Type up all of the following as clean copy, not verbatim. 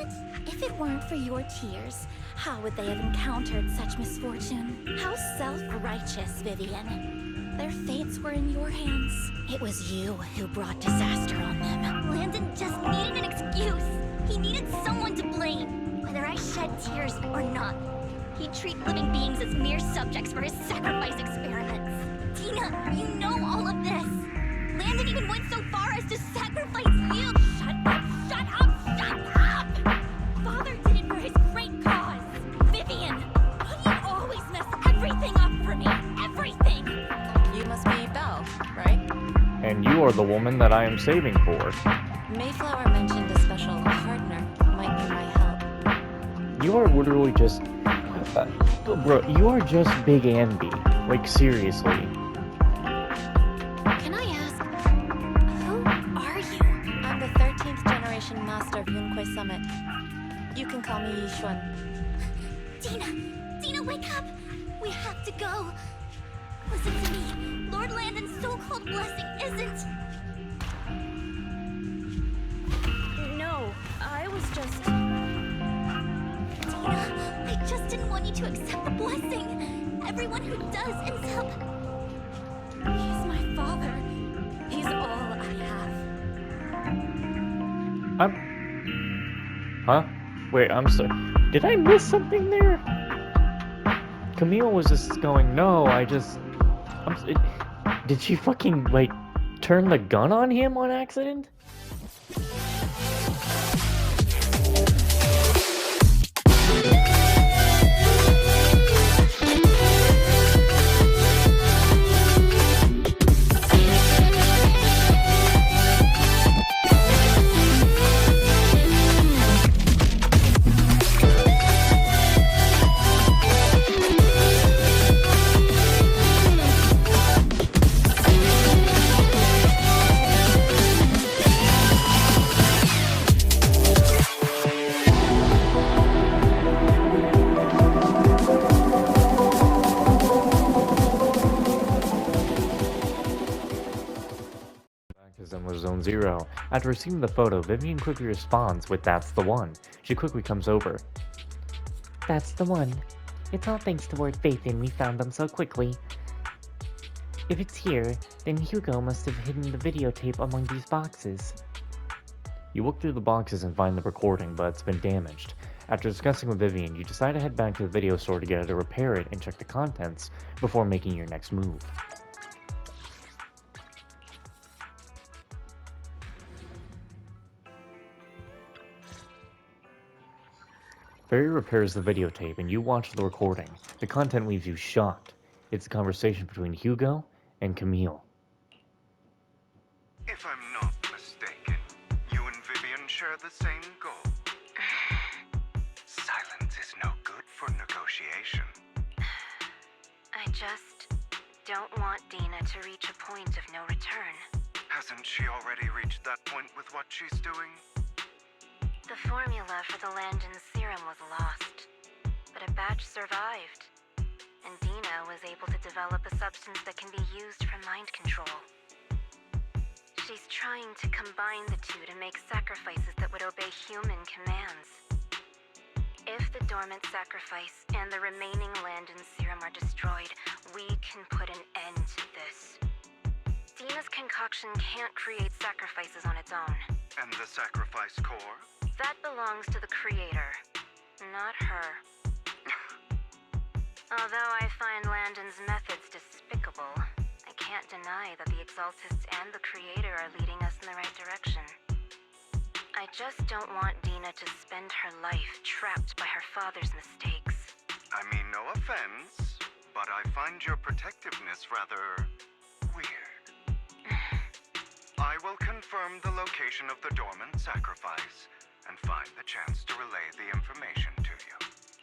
it. If it weren't for your tears, how would they have encountered such misfortune? How self-righteous, Vivian. Their fates were in your hands. It was you who brought disaster on them. Landon just needed an excuse. He needed someone to blame. Whether I shed tears or not, he'd treat living beings as mere subjects for his sacrifice experiments. Dina, you know all of this. Landon even went so far as to sacrifice you. Shut up, shut up, shut up! Father did it for his great cause. Vivian, why do you always mess everything up for me? Everything! You must be Belle, right? And you are the woman that I am saving for. Mayflower mentioned a special partner might need my help. You are literally just... bro, you are just Big Andy. Like, seriously. Can I ask, who are you? I'm the 13th generation master of Yunquei Summit. You can call me Yixuan. Dina, wake up! We have to go. Listen to me. Lord Landon's so-called blessing isn't... No, I was just... Dina, I just didn't want you to accept the blessing. Everyone who does ends up... He's my father. He's all I have. Huh? Wait, I'm sorry. Did I miss something there? Camille was just going, no, did she fucking, like, turn the gun on him on accident? ZENLESS ZONE ZERO. After receiving the photo, Vivian quickly responds with "That's the one." She quickly comes over. That's the one. It's all thanks to Lord Phaethon we found them so quickly. If it's here, then Hugo must have hidden the videotape among these boxes. You look through the boxes and find the recording, but it's been damaged. After discussing with Vivian, you decide to head back to the video store together to repair it and check the contents before making your next move. Barry repairs the videotape and you watch the recording. The content leaves you shocked. It's a conversation between Hugo and Camille. If I'm not mistaken, you and Vivian share the same goal. Silence is no good for negotiation. I just don't want Dina to reach a point of no return. Hasn't she already reached that point with what she's doing? The formula for the Landon serum was lost, but a batch survived, and Dina was able to develop a substance that can be used for mind control. She's trying to combine the two to make sacrifices that would obey human commands. If the dormant sacrifice and the remaining Landon serum are destroyed, we can put an end to this. Dina's concoction can't create sacrifices on its own. And the sacrifice core? That belongs to the creator, not her. Although I find Landon's methods despicable, I can't deny that the Exaltists and the creator are leading us in the right direction. I just don't want Dina to spend her life trapped by her father's mistakes. I mean, no offense, but I find your protectiveness rather weird. I will confirm the location of the dormant sacrifice and find the chance to relay the information to you.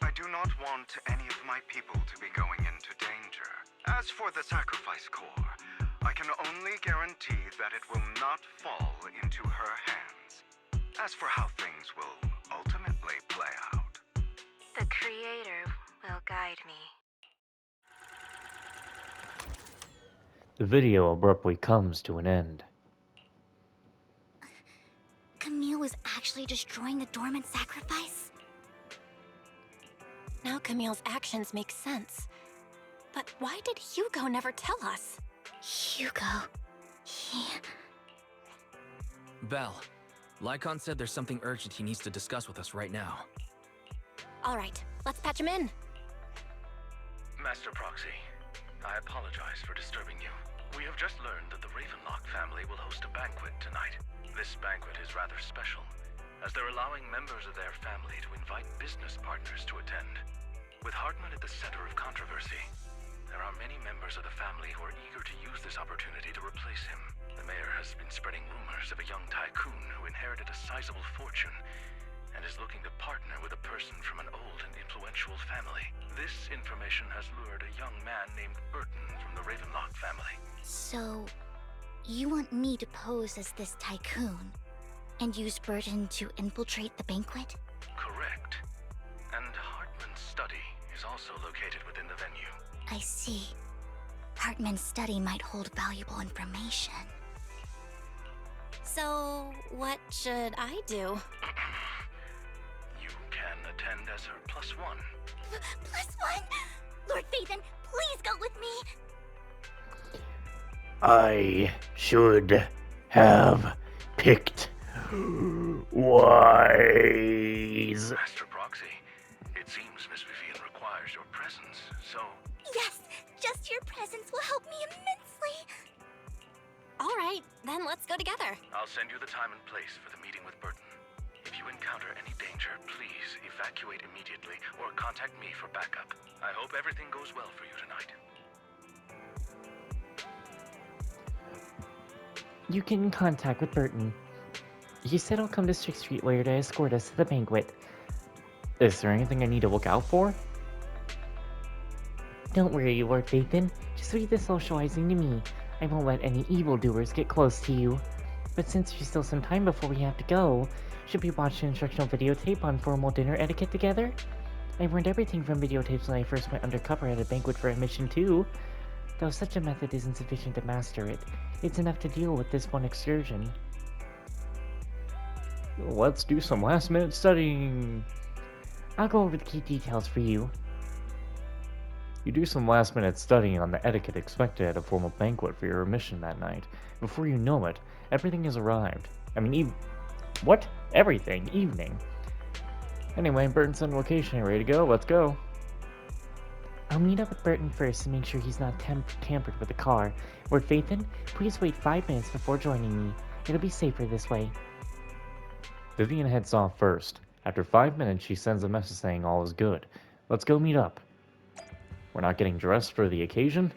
I do not want any of my people to be going into danger. As for the sacrifice core, I can only guarantee that it will not fall into her hands. As for how things will ultimately play out, the creator will guide me. The video abruptly comes to an end. Camille was actually destroying the dormant sacrifice? Now Camille's actions make sense. But why did Hugo never tell us? Hugo... he... Belle, Lycon said there's something urgent he needs to discuss with us right now. All right, let's patch him in. Master Proxy, I apologize for disturbing you. We have just learned that the Ravenlock family will host a banquet tonight. This banquet is rather special, as they're allowing members of their family to invite business partners to attend. With Hartman at the center of controversy, there are many members of the family who are eager to use this opportunity to replace him. The mayor has been spreading rumors of a young tycoon who inherited a sizable fortune and is looking to partner with a person from an old and influential family. This information has lured a young man named Burton from the Ravenlock family. So, you want me to pose as this tycoon and use Burton to infiltrate the banquet? Correct. And Hartman's study is also located within the venue. I see. Hartman's study might hold valuable information. So, what should I do? You can attend as her +1. +1? Lord Phaethon, please go with me! I should have picked wise. Master Proxy, it seems Miss Vivian requires your presence, so... Yes, just your presence will help me immensely! All right, then let's go together. I'll send you the time and place for the meeting with Burton. If you encounter any danger, please evacuate immediately or contact me for backup. I hope everything goes well for you tonight. You get in contact with Burton. He said he'll come to 6th Street later to escort us to the banquet. Is there anything I need to look out for? Don't worry, Lord Phaethon. Just leave the socializing to me. I won't let any evildoers get close to you. But since there's still some time before we have to go, should we watch an instructional videotape on formal dinner etiquette together? I learned everything from videotapes when I first went undercover at a banquet for admission too. Though such a method isn't sufficient to master it, it's enough to deal with this one excursion. Let's do some last-minute studying. I'll go over the key details for you. You do some last-minute studying on the etiquette expected at a formal banquet for your mission that night. Before you know it, everything has arrived. What? Everything? Evening. Anyway, Burton's on location. Ready to go? Let's go. I'll meet up with Burton first to make sure he's not tampered with the car. Lord Phaethon, please wait 5 minutes before joining me. It'll be safer this way. Vivian heads off first. After 5 minutes, she sends a message saying all is good. Let's go meet up. We're not getting dressed for the occasion?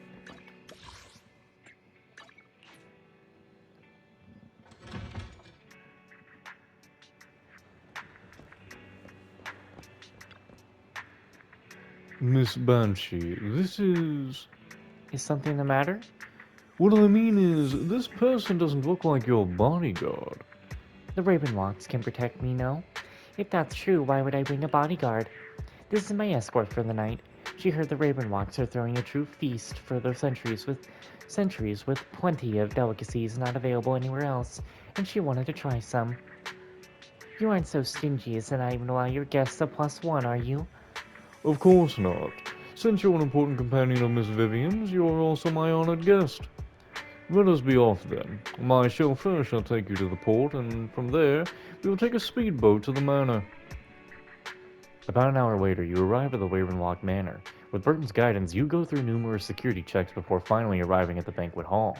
Miss Banshee, this is... Is something the matter? What I mean is, this person doesn't look like your bodyguard. The Ravenlocks can protect me, no? If that's true, why would I bring a bodyguard? This is my escort for the night. She heard the Ravenlocks are throwing a true feast for their centuries with plenty of delicacies not available anywhere else, and she wanted to try some. You aren't so stingy as to not even allow your guests a +1, are you? Of course not. Since you're an important companion of Miss Vivian's, you're also my honored guest. Let us be off then. My chauffeur shall take you to the port, and from there, we will take a speedboat to the manor. About an hour later, you arrive at the Ravenlock Manor. With Burton's guidance, you go through numerous security checks before finally arriving at the banquet hall.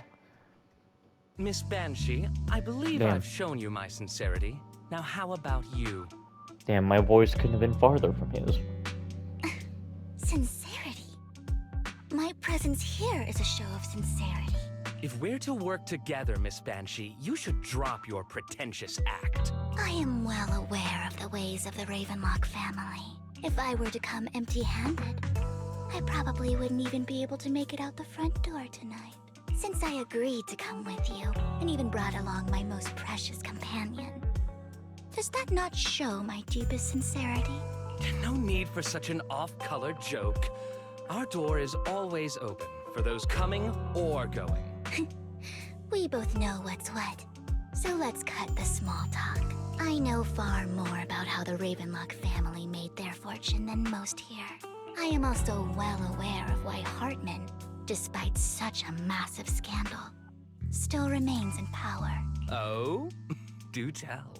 Miss Banshee, I believe Damn. I've shown you my sincerity. Now how about you? Damn, my voice couldn't have been farther from his. Sincerity? My presence here is a show of sincerity. If we're to work together, Miss Banshee, you should drop your pretentious act. I am well aware of the ways of the Ravenlock family. If I were to come empty-handed, I probably wouldn't even be able to make it out the front door tonight. Since I agreed to come with you, and even brought along my most precious companion. Does that not show my deepest sincerity? No need for such an off-color joke. Our door is always open for those coming or going. We both know what's what, so let's cut the small talk. I know far more about how the Ravenlock family made their fortune than most here. I am also well aware of why Hartman, despite such a massive scandal, still remains in power. Oh? Do tell.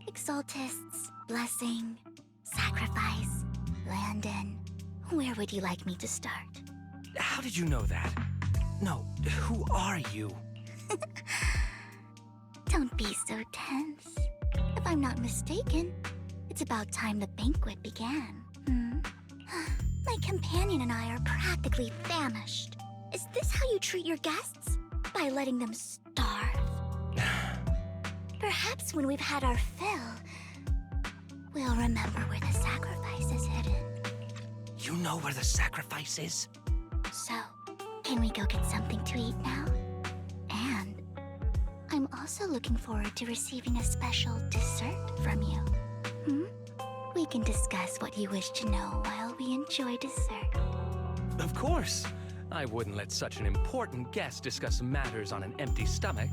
Exaltists, blessing, sacrifice, Landon. Where would you like me to start? How did you know that? No, who are you? Don't be so tense. If I'm not mistaken, it's about time the banquet began. My companion and I are practically famished. Is this how you treat your guests? By letting them starve? Perhaps when we've had our fill, we'll remember where the sacrifice is hidden. You know where the sacrifice is? So, can we go get something to eat now? And I'm also looking forward to receiving a special dessert from you. We can discuss what you wish to know while we enjoy dessert. Of course. I wouldn't let such an important guest discuss matters on an empty stomach.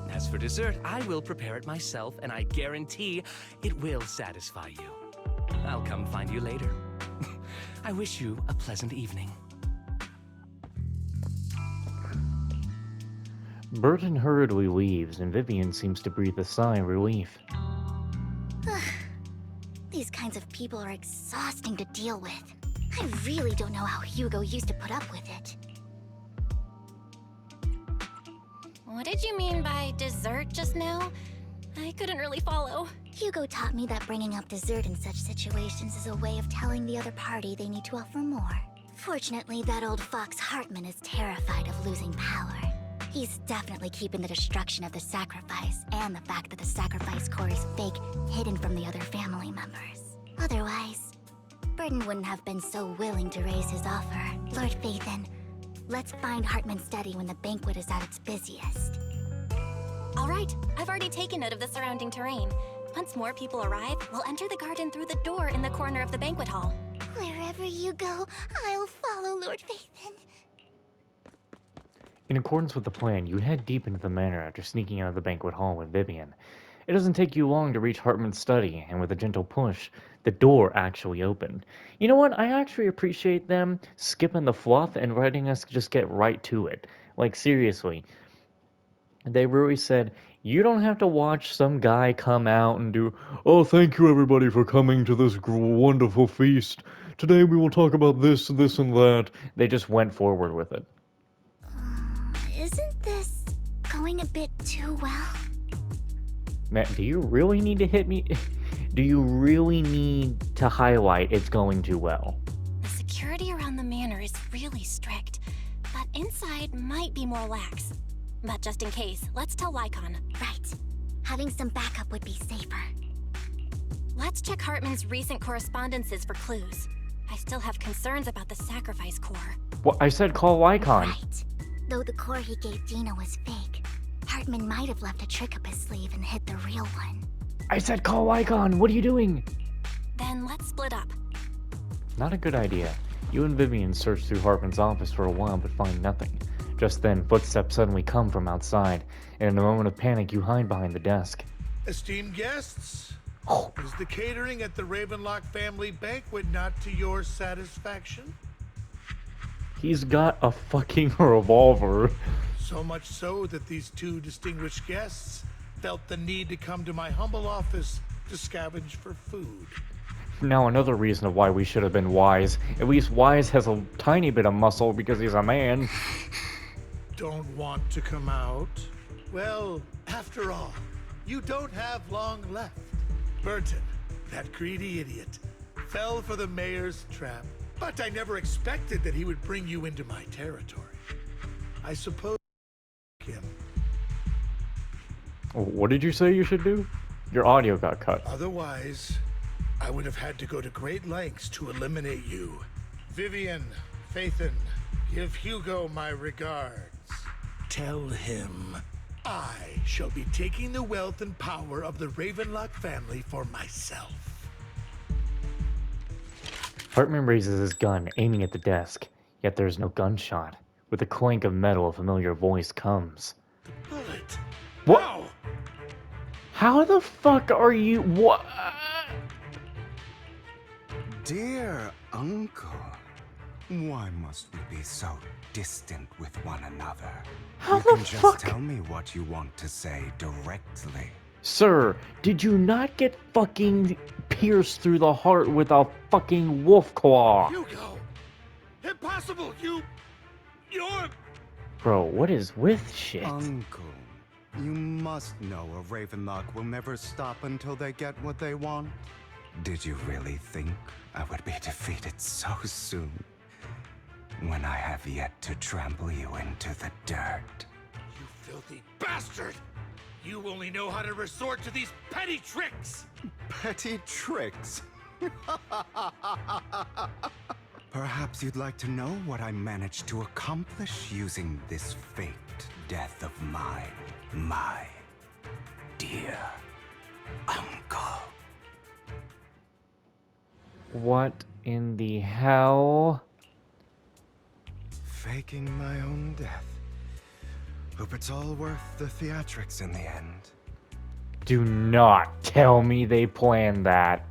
As for dessert, I will prepare it myself, and I guarantee it will satisfy you. I'll come find you later. I wish you a pleasant evening. Burton hurriedly leaves, and Vivian seems to breathe a sigh of relief. These kinds of people are exhausting to deal with. I really don't know how Hugo used to put up with it. What did you mean by dessert just now? I couldn't really follow. Hugo taught me that bringing up dessert in such situations is a way of telling the other party they need to offer more. Fortunately, that old fox Hartman is terrified of losing power. He's definitely keeping the destruction of the sacrifice and the fact that the sacrifice core is fake hidden from the other family members. Otherwise, Burton wouldn't have been so willing to raise his offer. Lord Phaethon, let's find Hartman's study when the banquet is at its busiest. All right, I've already taken note of the surrounding terrain. Once more people arrive, we'll enter the garden through the door in the corner of the banquet hall. Wherever you go, I'll follow, Lord Phaethon. In accordance with the plan, you head deep into the manor after sneaking out of the banquet hall with Vivian. It doesn't take you long to reach Hartman's study, and with a gentle push, the door actually opened. You know what? I actually appreciate them skipping the fluff and letting us just get right to it. Like, seriously. They really said, you don't have to watch some guy come out and do, Oh, thank you everybody for coming to this wonderful feast. Today we will talk about this, this, and that. They just went forward with it. Isn't this going a bit too well? Matt, do you really need to hit me? Do you really need to highlight it's going too well? The security around the manor is really strict, but inside might be more lax. But just in case, let's tell Lycon. Right. Having some backup would be safer. Let's check Hartman's recent correspondences for clues. I still have concerns about the sacrifice core. Well, I said call Lycon. Right. Though the core he gave Dina was fake, Hartman might have left a trick up his sleeve and hid the real one. I said call Lycon. What are you doing? Then let's split up. Not a good idea. You and Vivian search through Hartman's office for a while but find nothing. Just then, footsteps suddenly come from outside, and in a moment of panic, you hide behind the desk. Esteemed guests, is the catering at the Ravenlock family banquet not to your satisfaction? He's got a fucking revolver. So much so that these two distinguished guests felt the need to come to my humble office to scavenge for food. Now another reason of why we should have been Wise. At least Wise has a tiny bit of muscle because he's a man. Don't want to come out? Well, after all, you don't have long left. Burton, that greedy idiot, fell for the mayor's trap. But I never expected that he would bring you into my territory. I suppose him. What did you say you should do? Your audio got cut. Otherwise, I would have had to go to great lengths to eliminate you. Vivian, Phaethon, give Hugo my regards. Tell him I shall be taking the wealth and power of the Ravenlock family for myself. Hartman raises his gun, aiming at the desk. Yet there is no gunshot. With a clank of metal, a familiar voice comes. Bullet. What? Ow! How the fuck are you? What? Dear uncle, why must we be so distant with one another? How You the can just fuck? tell me what you want to say directly. Sir, did you not get fucking pierced through the heart with a fucking wolf claw? Hugo! Impossible! You're... Bro, what is with shit? Uncle, you must know a ravenlock will never stop until they get what they want. Did you really think I would be defeated so soon? When I have yet to trample you into the dirt. You filthy bastard! You only know how to resort to these petty tricks! Petty tricks? Perhaps you'd like to know what I managed to accomplish using this faked death of mine, my dear uncle. What in the hell? Faking my own death. Hope it's all worth the theatrics in the end. Do not tell me they planned that.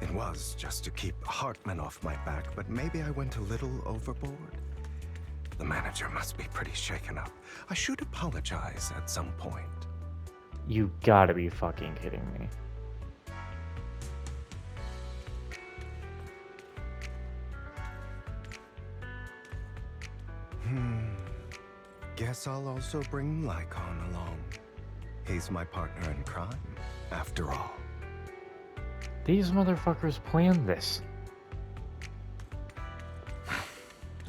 It was just to keep Hartman off my back, but maybe I went a little overboard. The manager must be pretty shaken up. I should apologize at some point. You gotta be fucking kidding me. Guess I'll also bring Lycon along. He's my partner in crime, after all. These motherfuckers planned this.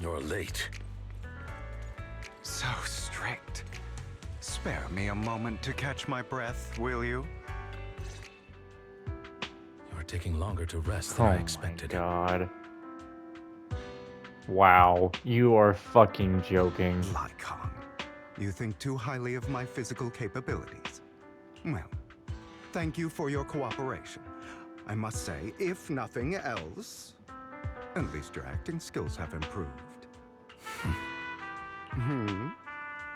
You're late. So strict. Spare me a moment to catch my breath, will you? You're taking longer to rest than I Oh my expected. god. Wow, you are fucking joking. Lycon, you think too highly of my physical capabilities. Well, thank you for your cooperation. I must say, if nothing else, at least your acting skills have improved.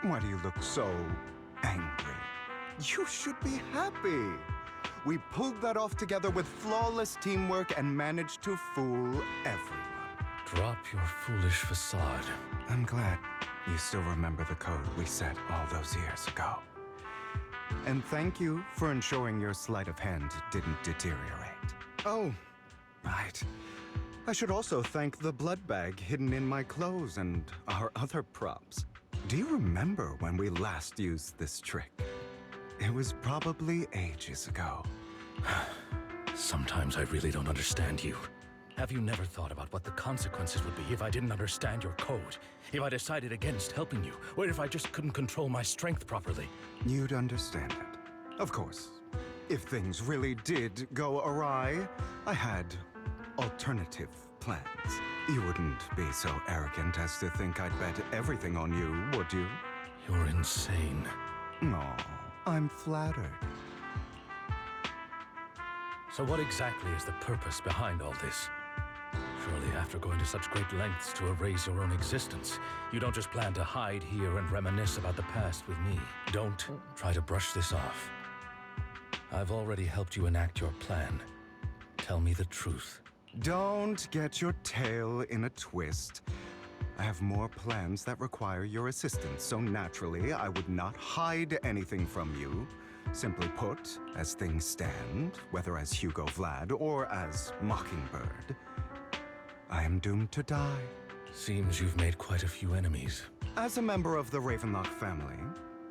Why do you look so angry? You should be happy. We pulled that off together with flawless teamwork and managed to fool everyone. Drop your foolish facade. I'm glad you still remember the code we set all those years ago. And thank you for ensuring your sleight of hand didn't deteriorate. Oh, right. I should also thank the blood bag hidden in my clothes and our other props. Do you remember when we last used this trick? It was probably ages ago. Sometimes I really don't understand you. Have you never thought about what the consequences would be if I didn't understand your code? If I decided against helping you? Or if I just couldn't control my strength properly? You'd understand it. Of course. If things really did go awry, I had alternative plans. You wouldn't be so arrogant as to think I'd bet everything on you, would you? You're insane. No, I'm flattered. So what exactly is the purpose behind all this? Surely after going to such great lengths to erase your own existence, you don't just plan to hide here and reminisce about the past with me. Don't try to brush this off. I've already helped you enact your plan. Tell me the truth. Don't get your tail in a twist. I have more plans that require your assistance, so naturally I would not hide anything from you. Simply put, as things stand, whether as Hugo Vlad or as Mockingbird, I am doomed to die. Seems you've made quite a few enemies. As a member of the Ravenlock family,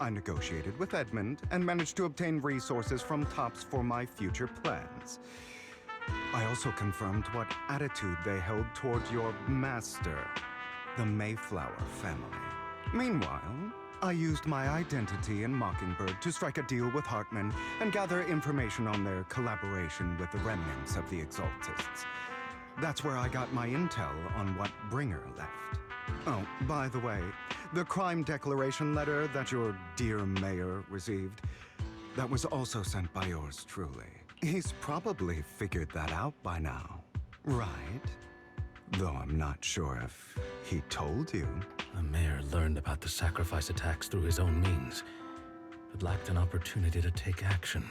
I negotiated with Edmund and managed to obtain resources from Tops for my future plans. I also confirmed what attitude they held toward your master, the Mayflower family. Meanwhile, I used my identity in Mockingbird to strike a deal with Hartman and gather information on their collaboration with the remnants of the Exaltists. That's where I got my intel on what Bringer left. Oh, by the way, the crime declaration letter that your dear mayor received, that was also sent by yours truly. He's probably figured that out by now, right? Though I'm not sure if he told you. The mayor learned about the sacrifice attacks through his own means, but lacked an opportunity to take action.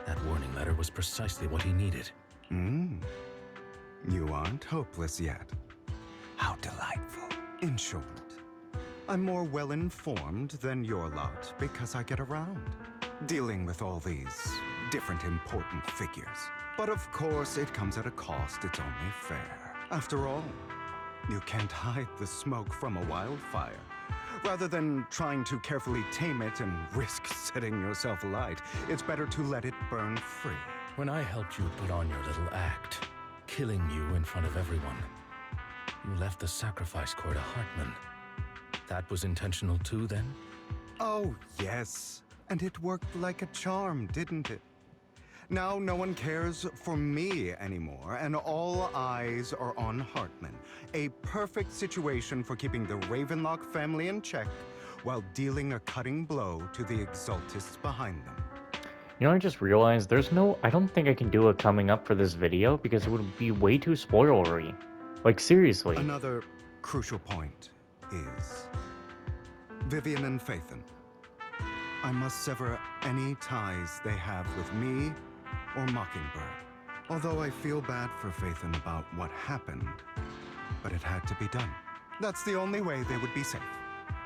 That warning letter was precisely what he needed. You aren't hopeless yet. How delightful. In short, I'm more well-informed than your lot because I get around, dealing with all these different important figures. But of course, it comes at a cost. It's only fair. After all, you can't hide the smoke from a wildfire. Rather than trying to carefully tame it and risk setting yourself alight, it's better to let it burn free. When I helped you put on your little act, killing you in front of everyone, you left the sacrifice core to Hartman. That was intentional too, then? Oh, yes. And it worked like a charm, didn't it? Now no one cares for me anymore, and all eyes are on Hartman. A perfect situation for keeping the Ravenlock family in check while dealing a cutting blow to the Exaltists behind them. You know, I just realized I don't think I can do a coming up for this video because it would be way too spoilery. Like, seriously. Another crucial point is Vivian and Phaethon. I must sever any ties they have with me or Mockingbird. Although I feel bad for Phaethon about what happened, but it had to be done. That's the only way they would be safe,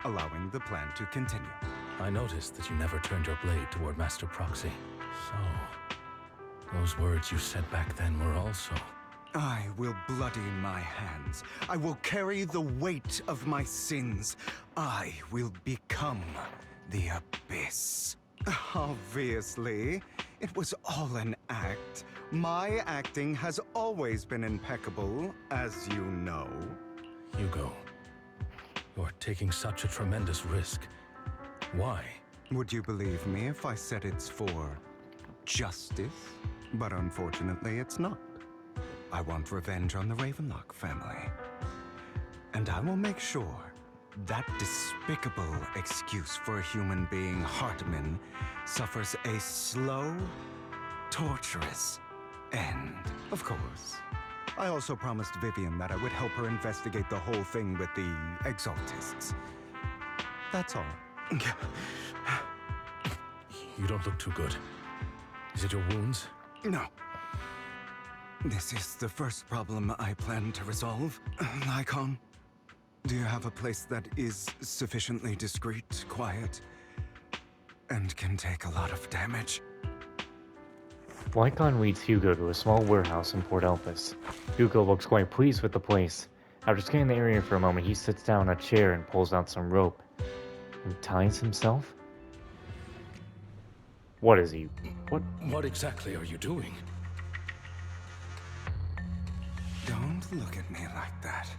allowing the plan to continue. I noticed that you never turned your blade toward Master Proxy. So, those words you said back then were also... I will bloody my hands. I will carry the weight of my sins. I will become the Abyss. Obviously, it was all an act. My acting has always been impeccable, as you know. Hugo, you're taking such a tremendous risk. Why? Would you believe me if I said it's for justice? But unfortunately, it's not. I want revenge on the Ravenlock family. And I will make sure that despicable excuse for a human being, Hartman, suffers a slow, torturous end. Of course. I also promised Vivian that I would help her investigate the whole thing with the Exaltists. That's all. You don't look too good. Is it your wounds? No. This is the first problem I plan to resolve. Lycon, do you have a place that is sufficiently discreet, quiet, and can take a lot of damage? Lycon leads Hugo to a small warehouse in Port Elpis. Hugo looks quite pleased with the place. After scanning the area for a moment, he sits down in a chair and pulls out some rope. And ties himself? What is he? What exactly are you doing? Don't look at me like that.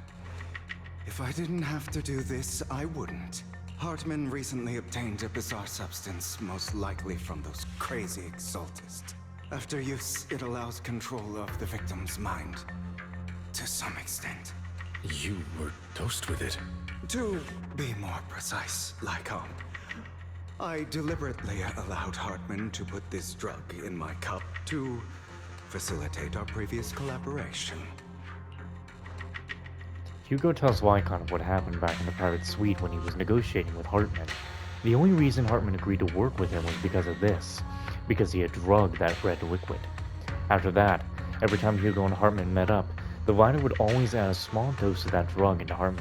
If I didn't have to do this, I wouldn't. Hartman recently obtained a bizarre substance, most likely from those crazy Exaltists. After use, it allows control of the victim's mind. To some extent. You were dosed with it. To be more precise, Lycon, I deliberately allowed Hartman to put this drug in my cup to facilitate our previous collaboration. Hugo tells Lycon of what happened back in the private suite when he was negotiating with Hartman. The only reason Hartman agreed to work with him was because of this, because he had drugged that red liquid. After that, every time Hugo and Hartman met up, the writer would always add a small dose of that drug into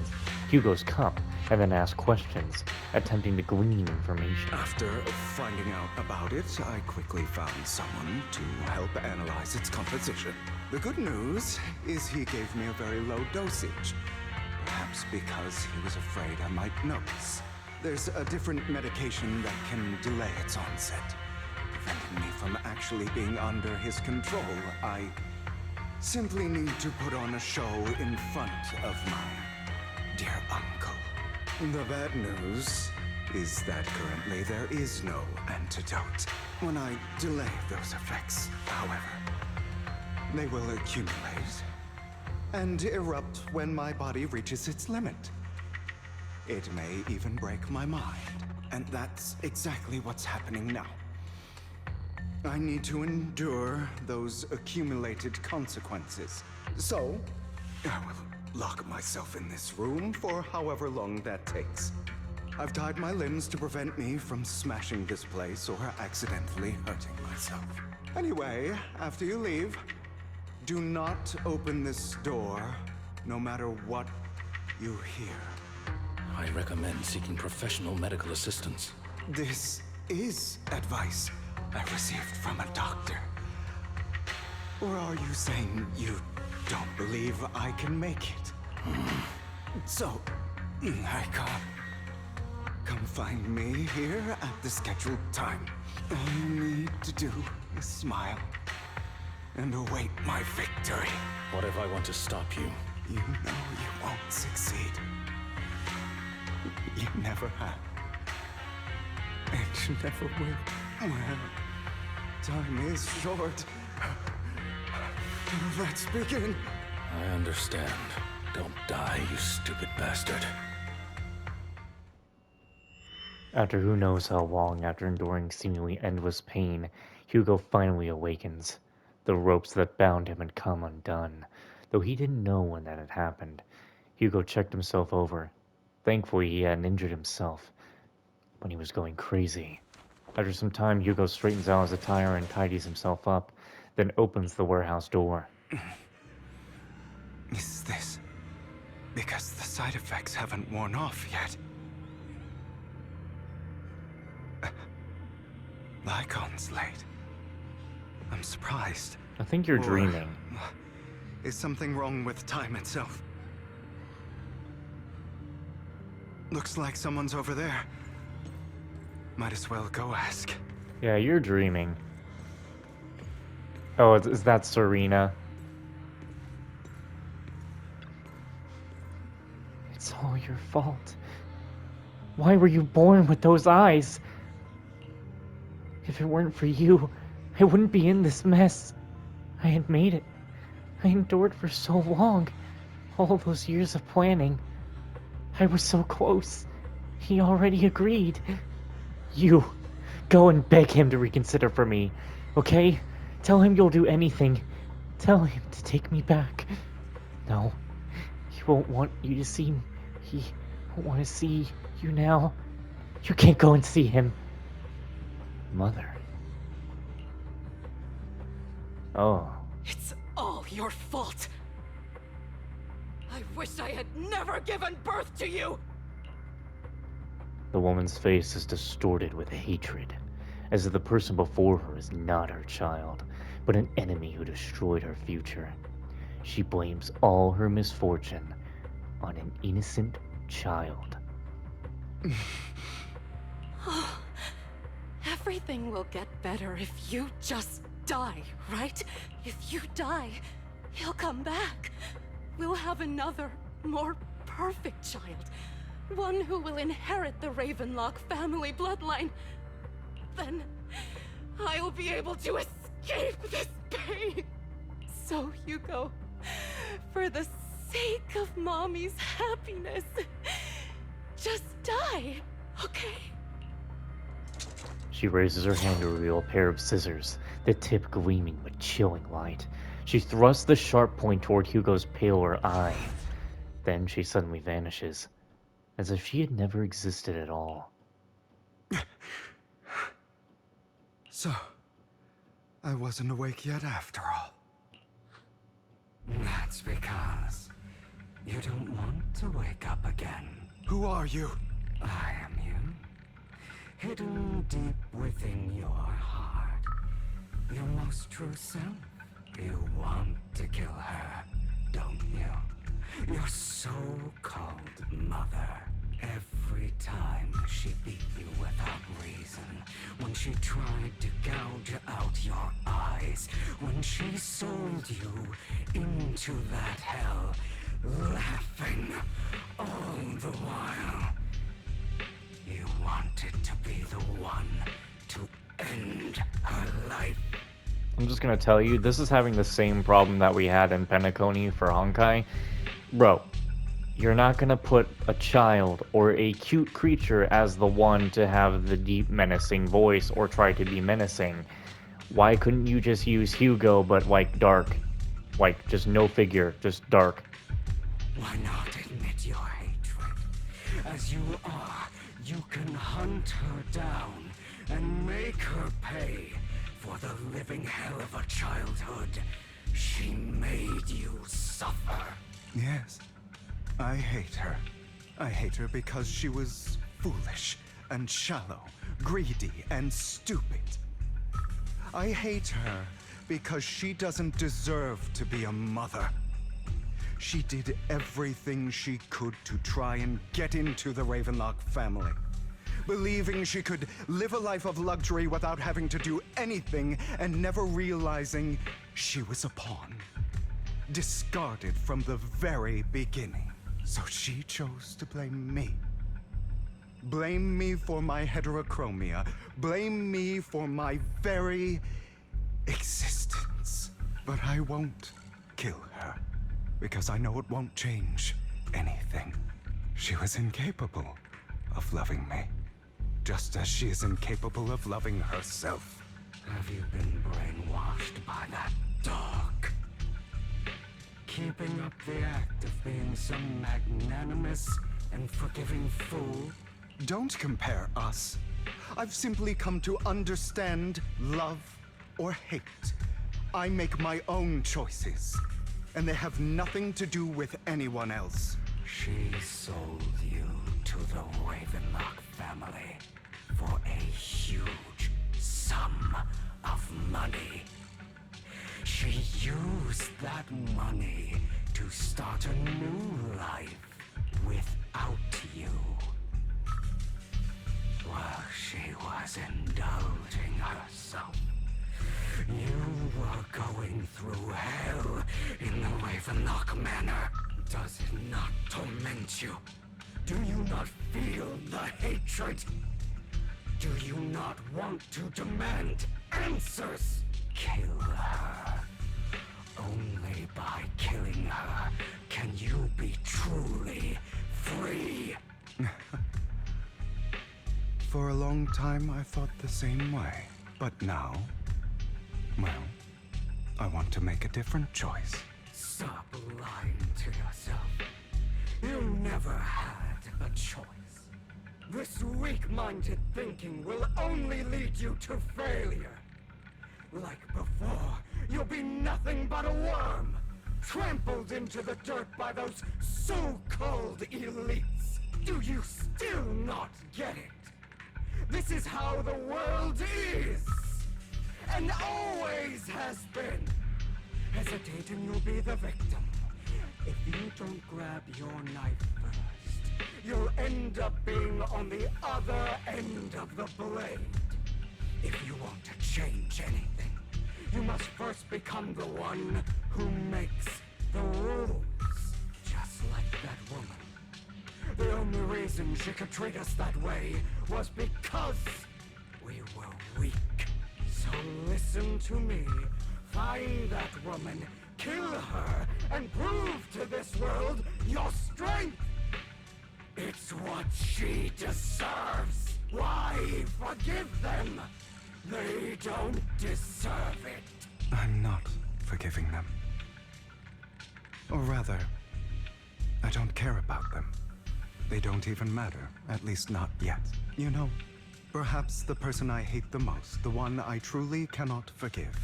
Hugo's cup, and then ask questions, attempting to glean information. After finding out about it, I quickly found someone to help analyze its composition. The good news is he gave me a very low dosage, perhaps because he was afraid I might notice. There's a different medication that can delay its onset, preventing me from actually being under his control. I simply need to put on a show in front of my dear uncle. The bad news is that currently there is no antidote. When I delay those effects, however, they will accumulate and erupt when my body reaches its limit. It may even break my mind, and that's exactly what's happening now. I need to endure those accumulated consequences. So, I will lock myself in this room for however long that takes. I've tied my limbs to prevent me from smashing this place or accidentally hurting myself. Anyway, after you leave, do not open this door, no matter what you hear. I recommend seeking professional medical assistance. This is advice I received from a doctor. Or are you saying you don't believe I can make it? So, I come find me here at the scheduled time. All you need to do is smile and await my victory. What if I want to stop you? You know you won't succeed. You never have. And you never will. Well, time is short. Let's begin. I understand. Don't die, you stupid bastard. After who knows how long, after enduring seemingly endless pain, Hugo finally awakens. The ropes that bound him had come undone. Though he didn't know when that had happened, Hugo checked himself over. Thankfully, he hadn't injured himself when he was going crazy. After some time, Hugo straightens out his attire and tidies himself up, then opens the warehouse door. Is this because the side effects haven't worn off yet? The icon's late. I'm surprised. I think you're dreaming. Is something wrong with time itself? Looks like someone's over there. Might as well go ask. Yeah, you're dreaming. Oh, is that Serena? It's all your fault. Why were you born with those eyes? If it weren't for you, I wouldn't be in this mess. I had made it. I endured for so long. All those years of planning. I was so close. He already agreed. You, go and beg him to reconsider for me, okay? Tell him you'll do anything. Tell him to take me back. No, he won't want you to see me. He won't want to see you now. You can't go and see him. Mother. Oh. It's all your fault. I wish I had never given birth to you. The woman's face is distorted with hatred, as if the person before her is not her child, but an enemy who destroyed her future. She blames all her misfortune on an innocent child. Everything will get better if you just die, right? If you die, he'll come back. We'll have another, more perfect child. One who will inherit the Ravenlock family bloodline. Then I'll be able to escape this pain. So, Hugo, for the sake of Mommy's happiness, just die, okay? She raises her hand to reveal a pair of scissors, the tip gleaming with chilling light. She thrusts the sharp point toward Hugo's paler eye. Then she suddenly vanishes, as if she had never existed at all. So, I wasn't awake yet after all. That's because you don't want to wake up again. Who are you? I am you. Hidden deep within your heart. Your most true self. You want to kill her, don't you? Your so-called mother. Every time she beat you without reason, when she tried to gouge out your eyes, when she sold you into that hell, laughing all the while. You wanted to be the one to end her life. I'm just gonna tell you, this is having the same problem that we had in Penacony for Honkai. Bro, you're not gonna put a child or a cute creature as the one to have the deep menacing voice or try to be menacing. Why couldn't you just use Hugo but like dark? Like just no figure, just dark. Why not admit your hatred? As you are, you can hunt her down and make her pay for the living hell of a childhood she made you suffer. Yes, I hate her. I hate her because she was foolish and shallow, greedy and stupid. I hate her because she doesn't deserve to be a mother. She did everything she could to try and get into the Ravenlock family, believing she could live a life of luxury without having to do anything and never realizing she was a pawn, discarded from the very beginning. So she chose to blame me. Blame me for my heterochromia. Blame me for my very existence. But I won't kill her, because I know it won't change anything. She was incapable of loving me, just as she is incapable of loving herself. Have you been brainwashed by that dog? Keeping up the act of being some magnanimous and forgiving fool? Don't compare us. I've simply come to understand love or hate. I make my own choices, and they have nothing to do with anyone else. She sold you to the Ravenlock family for a huge sum of money. She used that money to start a new life without you. While she was indulging herself, you were going through hell in the Ravenlock Manor. Does it not torment you? Do you not feel the hatred? Do you not want to demand answers? Kill her. Only by killing her can you be truly free. For a long time, I thought the same way. But now, well, I want to make a different choice. Stop lying to yourself. You never had a choice. This weak-minded thinking will only lead you to failure. Like before, you'll be nothing but a worm, trampled into the dirt by those so-called elites. Do you still not get it? This is how the world is, and always has been. Hesitate and you'll be the victim. If you don't grab your knife first, you'll end up being on the other end of the blade. If you want to change anything, you must first become the one who makes the rules. Just like that woman. The only reason she could treat us that way was because we were weak. So listen to me. Find that woman, kill her, and prove to this world your strength. It's what she deserves. Why forgive them? They don't deserve it. I'm not forgiving them. Or rather, I don't care about them. They don't even matter, at least not yet. You know, perhaps the person I hate the most, the one I truly cannot forgive,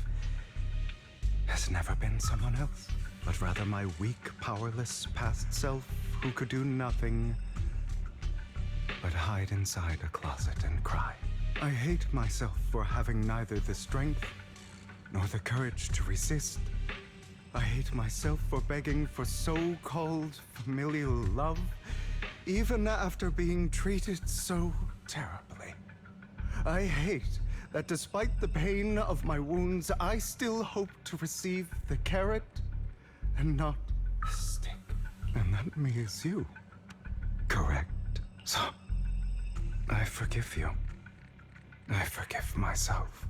has never been someone else, but rather my weak, powerless past self who could do nothing but hide inside a closet and cry. I hate myself for having neither the strength nor the courage to resist. I hate myself for begging for so-called familial love, even after being treated so terribly. I hate that despite the pain of my wounds, I still hope to receive the carrot and not the stick. And that means you. Correct. So, I forgive you. I forgive myself.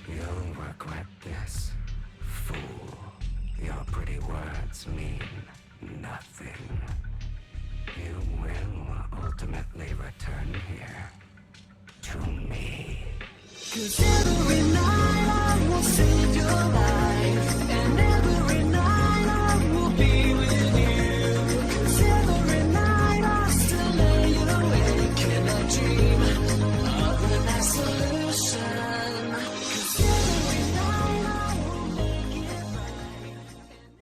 You'll regret this, fool. Your pretty words mean nothing. You will ultimately return here to me. 'Cause every night I will sing your life.